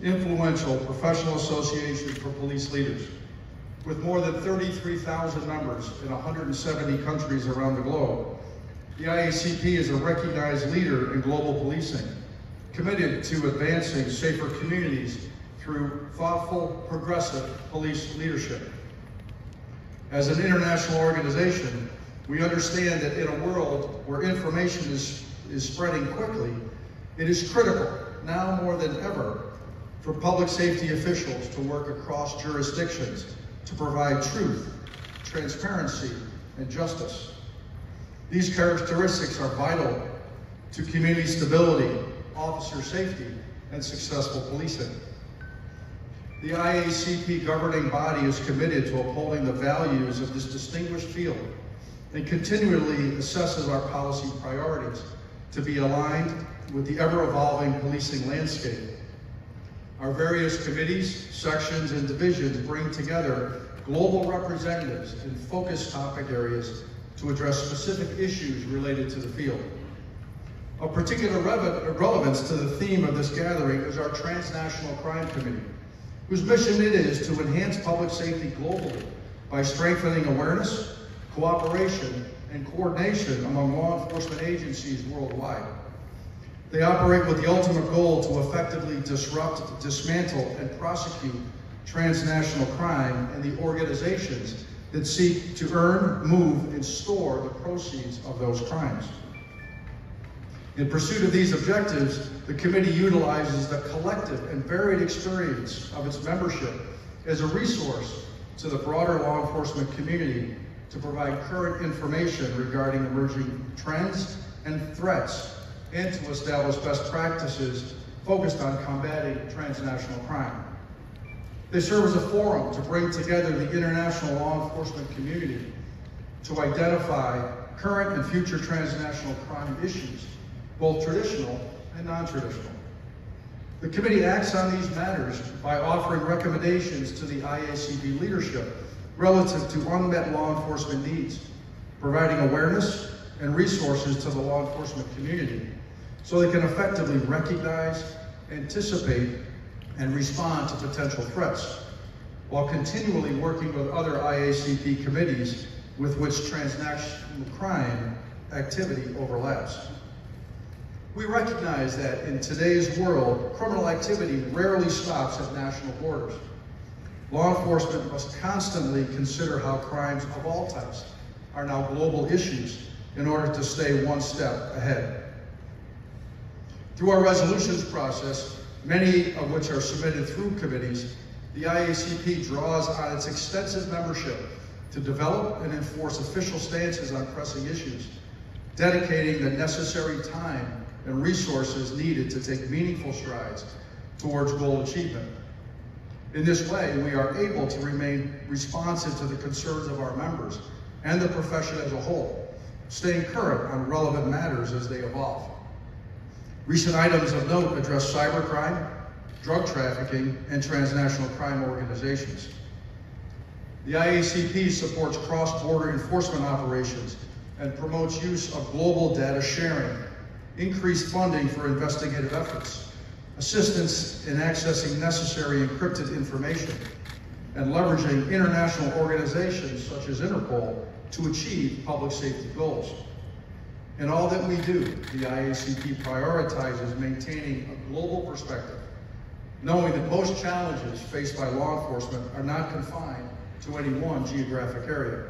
influential professional association for police leaders. With more than 33,000 members in 170 countries around the globe, the IACP is a recognized leader in global policing, committed to advancing safer communities through thoughtful, progressive police leadership. As an international organization, we understand that in a world where information is spreading quickly, it is critical, now more than ever, for public safety officials to work across jurisdictions to provide truth, transparency, and justice. These characteristics are vital to community stability, officer safety, and successful policing. The IACP governing body is committed to upholding the values of this distinguished field and continually assesses our policy priorities to be aligned with the ever-evolving policing landscape. Our various committees, sections, and divisions bring together global representatives in focused topic areas to address specific issues related to the field. Of particular relevance to the theme of this gathering is our Transnational Crime Committee, whose mission it is to enhance public safety globally by strengthening awareness, cooperation, and coordination among law enforcement agencies worldwide. They operate with the ultimate goal to effectively disrupt, dismantle, and prosecute transnational crime and the organizations that seek to earn, move, and store the proceeds of those crimes. In pursuit of these objectives, the committee utilizes the collective and varied experience of its membership as a resource to the broader law enforcement community to provide current information regarding emerging trends and threats, and to establish best practices focused on combating transnational crime. They serve as a forum to bring together the international law enforcement community to identify current and future transnational crime issues, both traditional and non-traditional. The committee acts on these matters by offering recommendations to the IACP leadership relative to unmet law enforcement needs, providing awareness and resources to the law enforcement community so they can effectively recognize, anticipate, and respond to potential threats, while continually working with other IACP committees with which transnational crime activity overlaps. We recognize that in today's world, criminal activity rarely stops at national borders. Law enforcement must constantly consider how crimes of all types are now global issues in order to stay one step ahead. Through our resolutions process, many of which are submitted through committees, the IACP draws on its extensive membership to develop and enforce official stances on pressing issues, dedicating the necessary time and resources needed to take meaningful strides towards goal achievement. In this way, we are able to remain responsive to the concerns of our members and the profession as a whole, staying current on relevant matters as they evolve. Recent items of note address cybercrime, drug trafficking, and transnational crime organizations. The IACP supports cross-border enforcement operations and promotes use of global data sharing, increased funding for investigative efforts, assistance in accessing necessary encrypted information, and leveraging international organizations such as Interpol to achieve public safety goals. In all that we do, the IACP prioritizes maintaining a global perspective, knowing that most challenges faced by law enforcement are not confined to any one geographic area.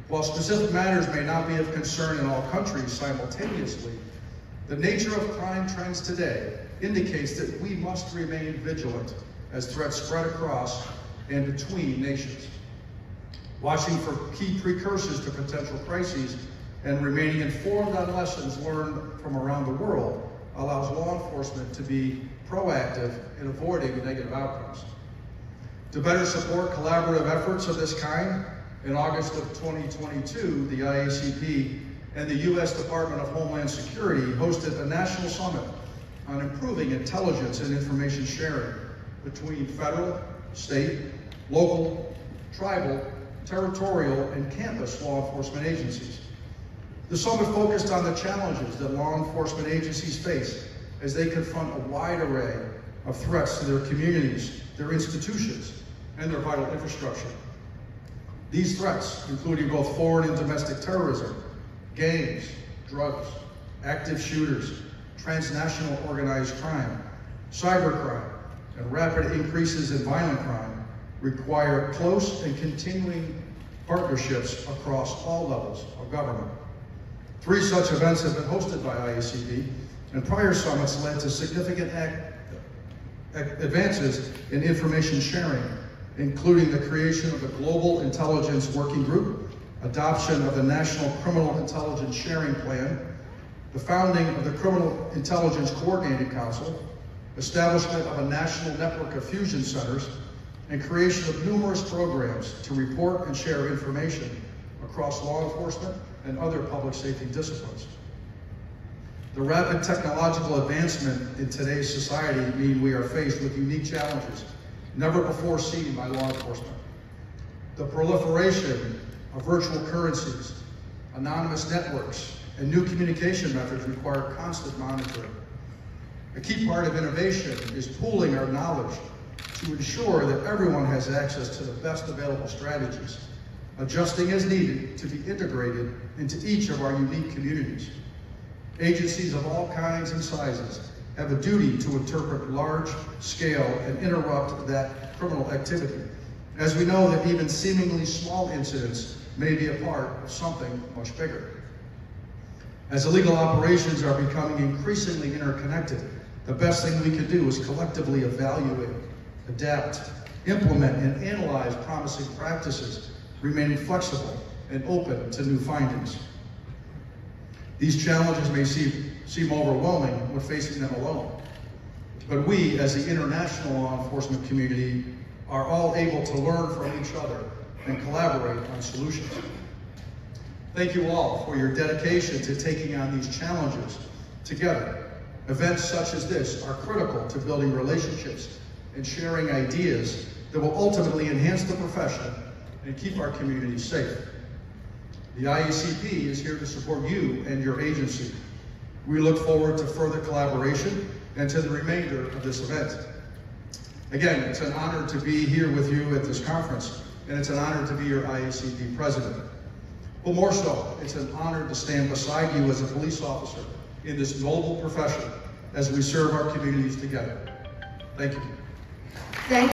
While specific matters may not be of concern in all countries simultaneously, the nature of crime trends today indicates that we must remain vigilant as threats spread across and between nations. Watching for key precursors to potential crises and remaining informed on lessons learned from around the world allows law enforcement to be proactive in avoiding negative outcomes. To better support collaborative efforts of this kind, in August of 2022, the IACP and the U.S. Department of Homeland Security hosted a national summit on improving intelligence and information sharing between federal, state, local, tribal, territorial, and campus law enforcement agencies. The summit focused on the challenges that law enforcement agencies face as they confront a wide array of threats to their communities, their institutions, and their vital infrastructure. These threats, including both foreign and domestic terrorism, gangs, drugs, active shooters, transnational organized crime, cybercrime, and rapid increases in violent crime, require close and continuing partnerships across all levels of government. 3 such events have been hosted by IACP, and prior summits led to significant advances in information sharing, including the creation of the Global Intelligence Working Group, adoption of the National Criminal Intelligence Sharing Plan, the founding of the Criminal Intelligence Coordinating Council, establishment of a national network of fusion centers, and creation of numerous programs to report and share information across law enforcement and other public safety disciplines. The rapid technological advancement in today's society mean we are faced with unique challenges never before seen by law enforcement. The proliferation of virtual currencies, anonymous networks, and new communication methods require constant monitoring. A key part of innovation is pooling our knowledge to ensure that everyone has access to the best available strategies, adjusting as needed to be integrated into each of our unique communities. Agencies of all kinds and sizes have a duty to interpret large-scale and interrupt that criminal activity, as we know that even seemingly small incidents may be a part of something much bigger. As illegal operations are becoming increasingly interconnected, the best thing we can do is collectively evaluate, adapt, implement, and analyze promising practices, remaining flexible and open to new findings. These challenges may seem overwhelming when facing them alone, but we, as the international law enforcement community, are all able to learn from each other and collaborate on solutions. Thank you all for your dedication to taking on these challenges together. Events such as this are critical to building relationships and sharing ideas that will ultimately enhance the profession and keep our communities safe. The IACP is here to support you and your agency. We look forward to further collaboration and to the remainder of this event. Again, it's an honor to be here with you at this conference, and it's an honor to be your IACP president. But more so, it's an honor to stand beside you as a police officer in this noble profession as we serve our communities together. Thank you.